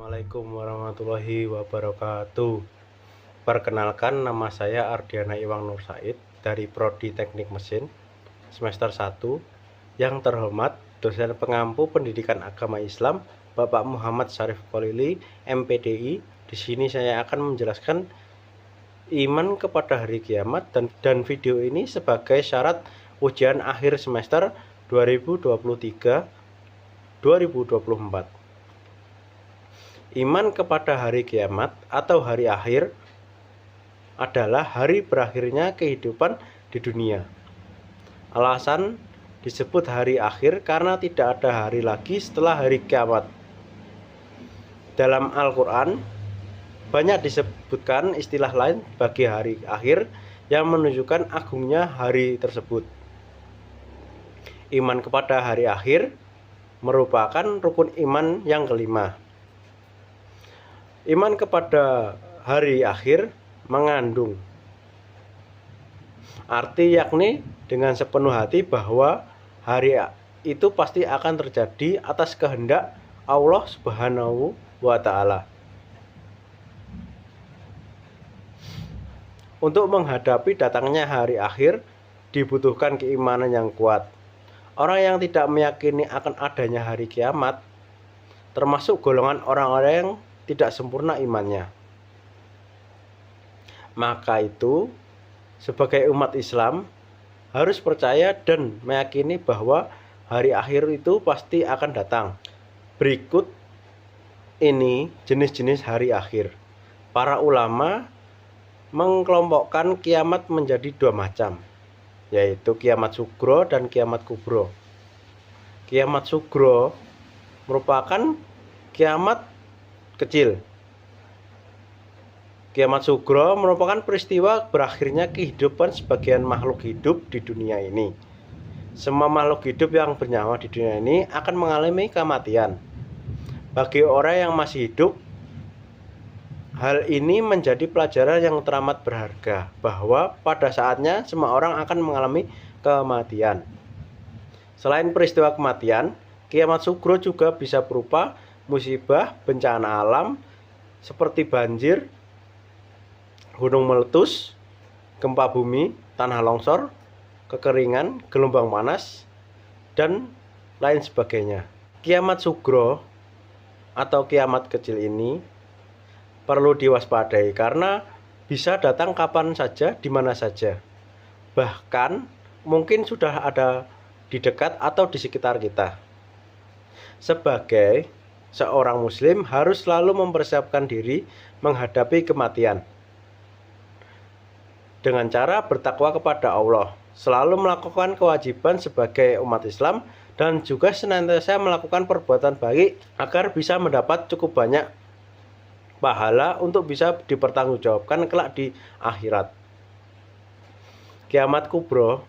Assalamualaikum warahmatullahi wabarakatuh. Perkenalkan, nama saya Ardiana Iwang Nur Said dari Prodi Teknik Mesin semester 1. Yang terhormat dosen pengampu Pendidikan Agama Islam Bapak Muhammad Syarif Kholili, MPDI. Di sini saya akan menjelaskan iman kepada hari kiamat dan video ini sebagai syarat ujian akhir semester 2023-2024. Iman kepada hari kiamat atau hari akhir adalah hari berakhirnya kehidupan di dunia. Alasan disebut hari akhir karena tidak ada hari lagi setelah hari kiamat. Dalam Al-Quran banyak disebutkan istilah lain bagi hari akhir yang menunjukkan agungnya hari tersebut. Iman kepada hari akhir merupakan rukun iman yang kelima. Iman kepada hari akhir mengandung arti yakni dengan sepenuh hati bahwa hari itu pasti akan terjadi atas kehendak Allah Subhanahu wa Ta'ala. Untuk menghadapi datangnya hari akhir dibutuhkan keimanan yang kuat. Orang yang tidak meyakini akan adanya hari kiamat termasuk golongan orang-orang yang tidak sempurna imannya. Maka itu, sebagai umat Islam harus percaya dan meyakini bahwa hari akhir itu pasti akan datang. Berikut ini jenis-jenis hari akhir. Para ulama mengelompokkan kiamat menjadi dua macam, yaitu kiamat sugro dan kiamat kubro. Kiamat sugro merupakan kiamat kecil. Kiamat sugro merupakan peristiwa berakhirnya kehidupan sebagian makhluk hidup di dunia ini. Semua makhluk hidup yang bernyawa di dunia ini akan mengalami kematian. Bagi orang yang masih hidup, hal ini menjadi pelajaran yang teramat berharga bahwa pada saatnya semua orang akan mengalami kematian. Selain peristiwa kematian, kiamat sugro juga bisa berupa musibah, bencana alam seperti banjir, gunung meletus, gempa bumi, tanah longsor, kekeringan, gelombang panas, dan lain sebagainya. Kiamat sugro atau kiamat kecil ini perlu diwaspadai karena bisa datang kapan saja, di mana saja. Bahkan mungkin sudah ada di dekat atau di sekitar kita. Sebagai seorang muslim harus selalu mempersiapkan diri menghadapi kematian dengan cara bertakwa kepada Allah, selalu melakukan kewajiban sebagai umat Islam, dan juga senantiasa melakukan perbuatan baik agar bisa mendapat cukup banyak pahala untuk bisa dipertanggungjawabkan kelak di akhirat. Kiamat kubro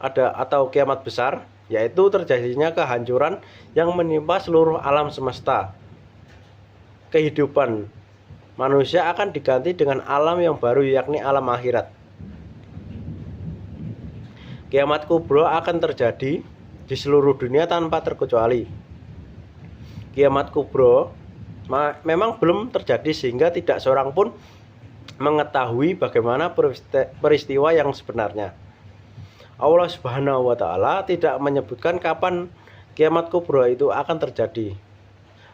ada atau kiamat besar, yaitu terjadinya kehancuran yang menimpa seluruh alam semesta. Kehidupan manusia akan diganti dengan alam yang baru, yakni alam akhirat. Kiamat kubro akan terjadi di seluruh dunia tanpa terkecuali. Kiamat kubro memang belum terjadi sehingga tidak seorang pun mengetahui bagaimana peristiwa yang sebenarnya. Allah Subhanahu wa Ta'ala tidak menyebutkan kapan kiamat kubro itu akan terjadi.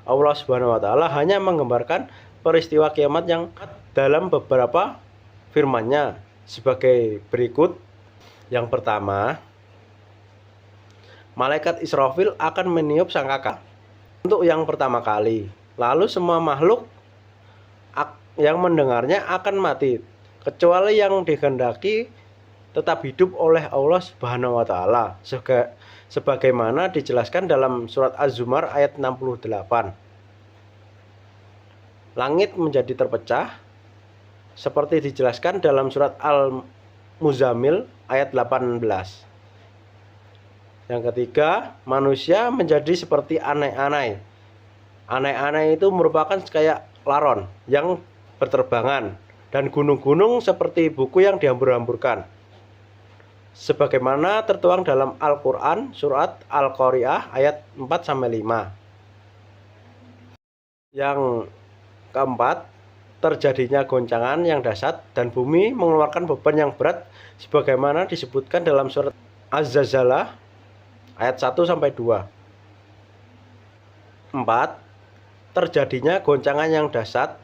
Allah Subhanahu wa Ta'ala hanya menggambarkan peristiwa kiamat yang dalam beberapa firman-Nya sebagai berikut. Yang pertama, malaikat Israfil akan meniup sangkakala untuk yang pertama kali. Lalu semua makhluk yang mendengarnya akan mati, kecuali yang dikehendaki tetap hidup oleh Allah Subhanahu wa Ta'ala, sebagaimana dijelaskan dalam surat Az-Zumar ayat 68. Langit menjadi terpecah seperti dijelaskan dalam surat Al-Muzammil ayat 18. Yang ketiga, manusia menjadi seperti anai-anai. Anai-anai itu merupakan kayak laron yang berterbangan, dan gunung-gunung seperti buku yang dihambur-hamburkan, sebagaimana tertuang dalam Al-Quran surat Al-Qari'ah ayat 4-5. Yang keempat, terjadinya goncangan yang dahsyat dan bumi mengeluarkan beban yang berat sebagaimana disebutkan dalam surat Az-Zalzalah ayat 1 sampai 2. 4. Terjadinya goncangan yang dahsyat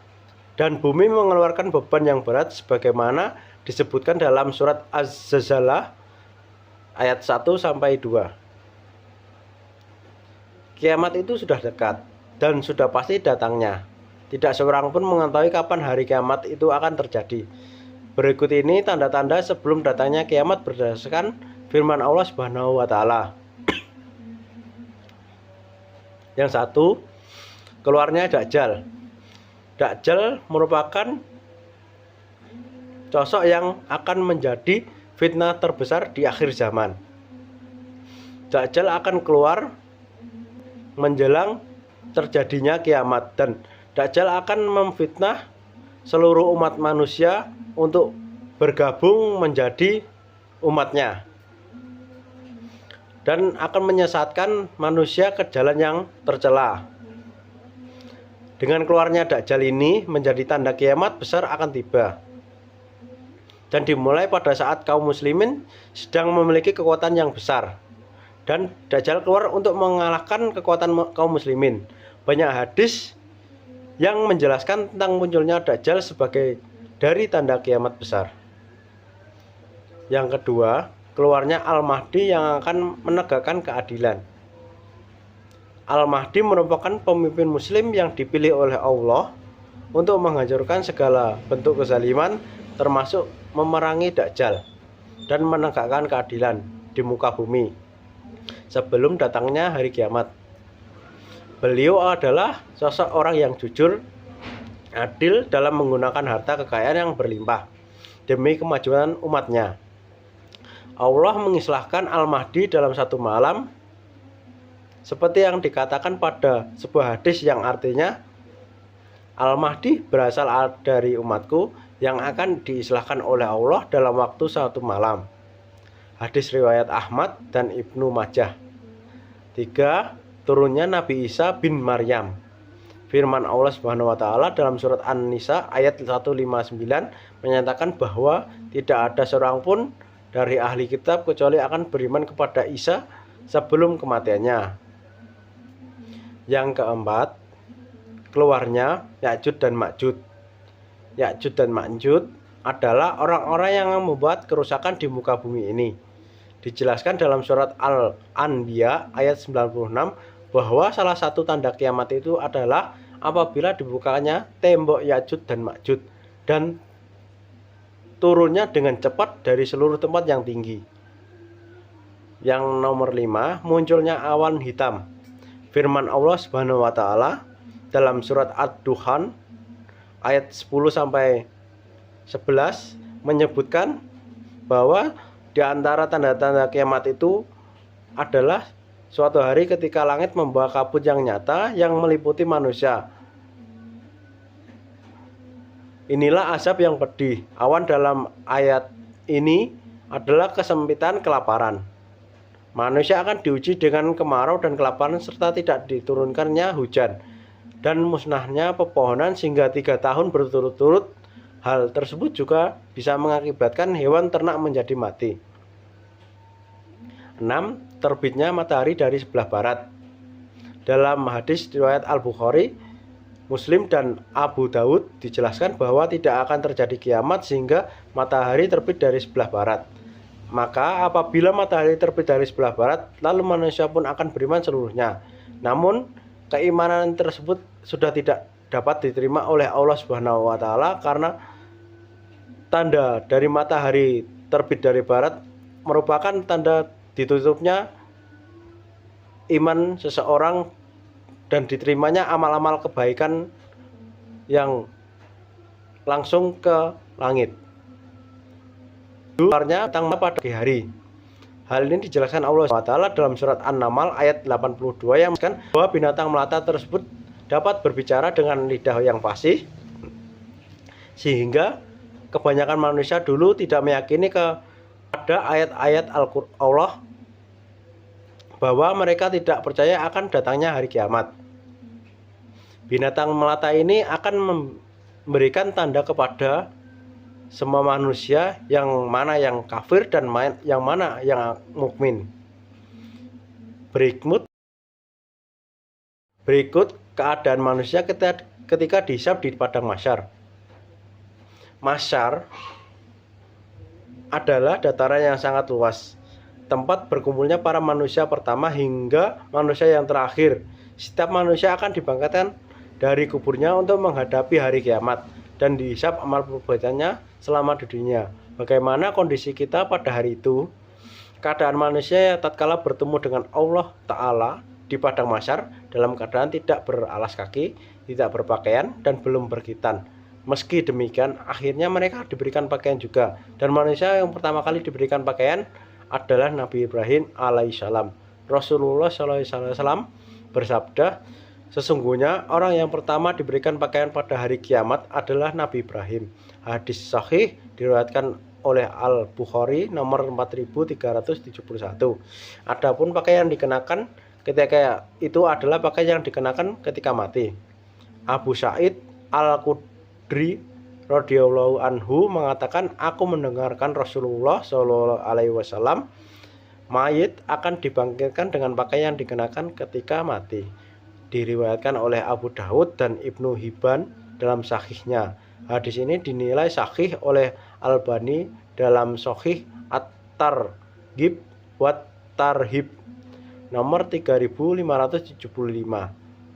dan bumi mengeluarkan beban yang berat sebagaimana disebutkan dalam surat Az-Zalzalah ayat 1 sampai 2. Kiamat itu sudah dekat dan sudah pasti datangnya. Tidak seorang pun mengetahui kapan hari kiamat itu akan terjadi. Berikut ini tanda-tanda sebelum datangnya kiamat berdasarkan firman Allah Subhanahu wa taala. Yang satu, keluarnya Dajjal. Dajjal merupakan sosok yang akan menjadi fitnah terbesar di akhir zaman. Dajjal akan keluar menjelang terjadinya kiamat dan Dajjal akan memfitnah seluruh umat manusia untuk bergabung menjadi umatnya dan akan menyesatkan manusia ke jalan yang tercela. Dengan keluarnya Dajjal ini menjadi tanda kiamat besar akan tiba dan dimulai pada saat kaum muslimin sedang memiliki kekuatan yang besar dan Dajjal keluar untuk mengalahkan kekuatan kaum muslimin. Banyak hadis yang menjelaskan tentang munculnya Dajjal sebagai dari tanda kiamat besar. Yang kedua, keluarnya Al-Mahdi yang akan menegakkan keadilan. Al-Mahdi merupakan pemimpin muslim yang dipilih oleh Allah untuk menghancurkan segala bentuk kezaliman termasuk memerangi Dajjal dan menegakkan keadilan di muka bumi sebelum datangnya hari kiamat. Beliau adalah sosok orang yang jujur, adil dalam menggunakan harta kekayaan yang berlimpah demi kemajuan umatnya. Allah mengislah Al-Mahdi dalam satu malam seperti yang dikatakan pada sebuah hadis yang artinya Al-Mahdi berasal dari umatku yang akan diislahkan oleh Allah dalam waktu satu malam. Hadis riwayat Ahmad dan Ibnu Majah. 3. Turunnya Nabi Isa bin Maryam. Firman Allah Subhanahu wa taala dalam surat An-Nisa ayat 159 menyatakan bahwa tidak ada seorang pun dari ahli kitab kecuali akan beriman kepada Isa sebelum kematiannya. Yang keempat, keluarnya Ya'juj dan Ma'juj. Ya'juj dan Ma'juj adalah orang-orang yang membuat kerusakan di muka bumi ini. Dijelaskan dalam surat Al-Anbiya ayat 96 bahwa salah satu tanda kiamat itu adalah apabila dibukanya tembok Ya'juj dan Ma'juj dan turunnya dengan cepat dari seluruh tempat yang tinggi. Yang nomor 5, munculnya awan hitam. Firman Allah Subhanahu wa taala dalam surat Ad-Dukhan ayat 10 sampai 11 menyebutkan bahwa di antara tanda-tanda kiamat itu adalah suatu hari ketika langit membawa kabut yang nyata yang meliputi manusia. Inilah azab yang pedih. Awan dalam ayat ini adalah kesempitan kelaparan. Manusia akan diuji dengan kemarau dan kelaparan serta tidak diturunkannya hujan dan musnahnya pepohonan sehingga 3 tahun berturut-turut. Hal tersebut juga bisa mengakibatkan hewan ternak menjadi mati. 6. Terbitnya matahari dari sebelah barat. Dalam hadis riwayat Al-Bukhari, Muslim dan Abu Daud dijelaskan bahwa tidak akan terjadi kiamat sehingga matahari terbit dari sebelah barat. Maka apabila matahari terbit dari sebelah barat, lalu manusia pun akan beriman seluruhnya. Namun keimanan tersebut sudah tidak dapat diterima oleh Allah Subhanahu wa taala karena tanda dari matahari terbit dari barat merupakan tanda ditutupnya iman seseorang dan diterimanya amal-amal kebaikan yang langsung ke langit. Keluarnya datang pada pagi hari. Hal ini dijelaskan Allah SWT dalam surat An-Naml ayat 82 yang mengatakan bahwa binatang melata tersebut dapat berbicara dengan lidah yang fasih, sehingga kebanyakan manusia dulu tidak meyakini kepada ayat-ayat Allah bahwa mereka tidak percaya akan datangnya hari kiamat. Binatang melata ini akan memberikan tanda kepada semua manusia yang mana yang kafir dan yang mana yang mukmin. Berikut keadaan manusia ketika dihisab di padang mahsyar. Mahsyar adalah dataran yang sangat luas, tempat berkumpulnya para manusia pertama hingga manusia yang terakhir. Setiap manusia akan dibangkitkan dari kuburnya untuk menghadapi hari kiamat dan dihisab amal perbuatannya selama di dunia. Bagaimana kondisi kita pada hari itu? Keadaan manusia tatkala bertemu dengan Allah Ta'ala di padang mahsyar dalam keadaan tidak beralas kaki, tidak berpakaian, dan belum berkhitan. Meski demikian, akhirnya mereka diberikan pakaian juga. Dan manusia yang pertama kali diberikan pakaian adalah Nabi Ibrahim alaihissalam. Rasulullah SAW bersabda, sesungguhnya orang yang pertama diberikan pakaian pada hari kiamat adalah Nabi Ibrahim. Hadis sahih diriwayatkan oleh Al-Bukhari nomor 4371. Adapun pakaian dikenakan ketika itu adalah pakaian yang dikenakan ketika mati. Abu Sa'id Al-Khudri radhiyallahu anhu mengatakan, aku mendengarkan Rasulullah SAW, mayit akan dibangkitkan dengan pakaian yang dikenakan ketika mati. Diriwayatkan oleh Abu Dawud dan Ibnu Hibban dalam sahihnya. Hadis ini dinilai sahih oleh Albani dalam Sahih At-Targhib wa Tarhib nomor 3575.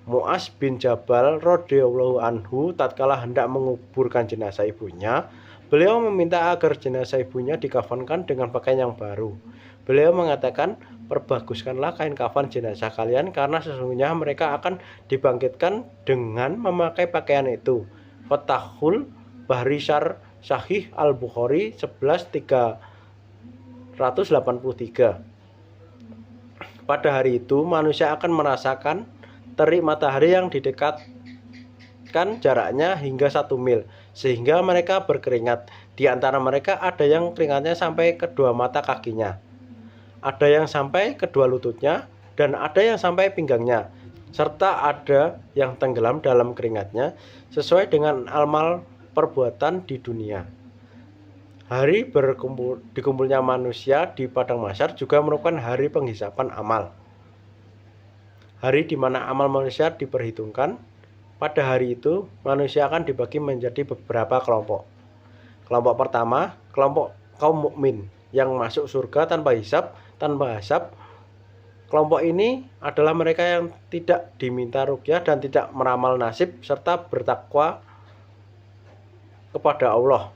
Mu'az bin Jabal radhiyallahu anhu tatkala hendak menguburkan jenazah ibunya, beliau meminta agar jenazah ibunya dikafankan dengan pakaian yang baru. Beliau mengatakan, perbaguskanlah kain kafan jenazah kalian karena sesungguhnya mereka akan dibangkitkan dengan memakai pakaian itu. Fathul Bahri Syarh Sahih Al-Bukhari 11.383. Pada hari itu manusia akan merasakan terik matahari yang didekatkan jaraknya hingga 1 mil, sehingga mereka berkeringat. Di antara mereka ada yang keringatnya sampai kedua mata kakinya, ada yang sampai kedua lututnya, dan ada yang sampai pinggangnya, serta ada yang tenggelam dalam keringatnya sesuai dengan amal perbuatan di dunia. Hari dikumpulnya manusia di padang mahsyar juga merupakan hari penghisapan amal. Hari di mana amal manusia diperhitungkan. Pada hari itu manusia akan dibagi menjadi beberapa kelompok. Kelompok pertama, kelompok kaum mukmin yang masuk surga tanpa hisab, tanpa hasab. Kelompok ini adalah mereka yang tidak diminta ruqyah dan tidak meramal nasib serta bertakwa kepada Allah.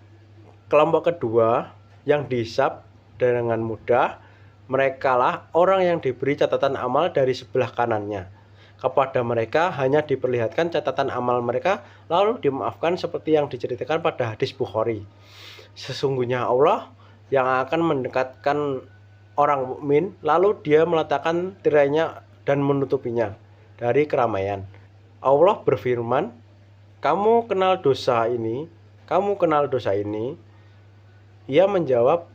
Kelompok kedua yang dihisab dengan mudah, merekalah orang yang diberi catatan amal dari sebelah kanannya. Kepada mereka hanya diperlihatkan catatan amal mereka lalu dimaafkan seperti yang diceritakan pada hadis Bukhari. Sesungguhnya Allah yang akan mendekatkan orang mukmin lalu dia meletakkan tirainya dan menutupinya dari keramaian. Allah berfirman, kamu kenal dosa ini? Kamu kenal dosa ini? Ia menjawab,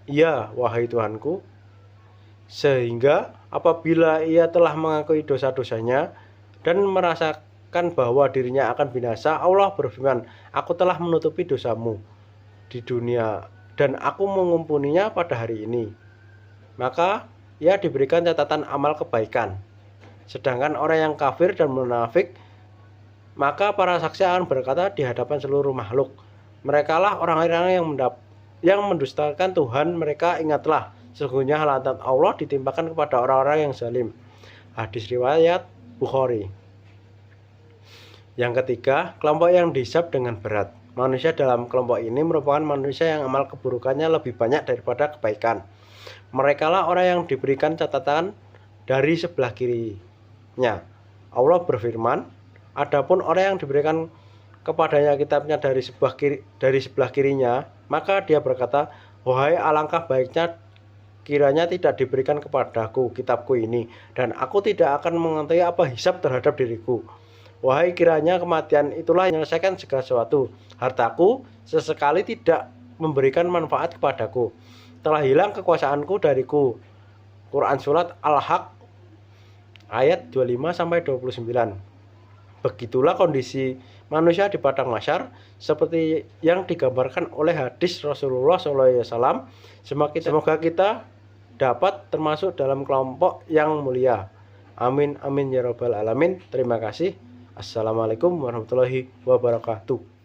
ya wahai Tuhanku. Sehingga apabila ia telah mengakui dosa-dosanya dan merasakan bahwa dirinya akan binasa, Allah berfirman, aku telah menutupi dosamu di dunia dan aku mengampuninya pada hari ini. Maka ia diberikan catatan amal kebaikan. Sedangkan orang yang kafir dan munafik, maka para saksi akan berkata di hadapan seluruh makhluk, merekalah orang-orang yang mendustakan Tuhan mereka. Ingatlah, sesungguhnya laknat Allah ditimpakan kepada orang-orang yang zalim. Hadis riwayat Bukhari. Yang ketiga, kelompok yang dihisab dengan berat. Manusia dalam kelompok ini merupakan manusia yang amal keburukannya lebih banyak daripada kebaikan. Merekalah orang yang diberikan catatan dari sebelah kirinya. Allah berfirman, adapun orang yang diberikan kepadanya kitabnya dari sebelah kirinya, maka dia berkata, wahai alangkah baiknya kiranya tidak diberikan kepadaku kitabku ini, dan aku tidak akan mengetahui apa hisab terhadap diriku. Wahai kiranya kematian itulah yang menyelesaikan segala sesuatu. Hartaku sesekali tidak memberikan manfaat kepadaku. Telah hilang kekuasaanku dariku. Quran Surat Al-Haq ayat 25-29. Begitulah kondisi manusia di padang mahsyar seperti yang digambarkan oleh hadis Rasulullah SAW. Semoga kita dapat termasuk dalam kelompok yang mulia. Amin amin ya robbal alamin. Terima kasih. Assalamualaikum warahmatullahi wabarakatuh.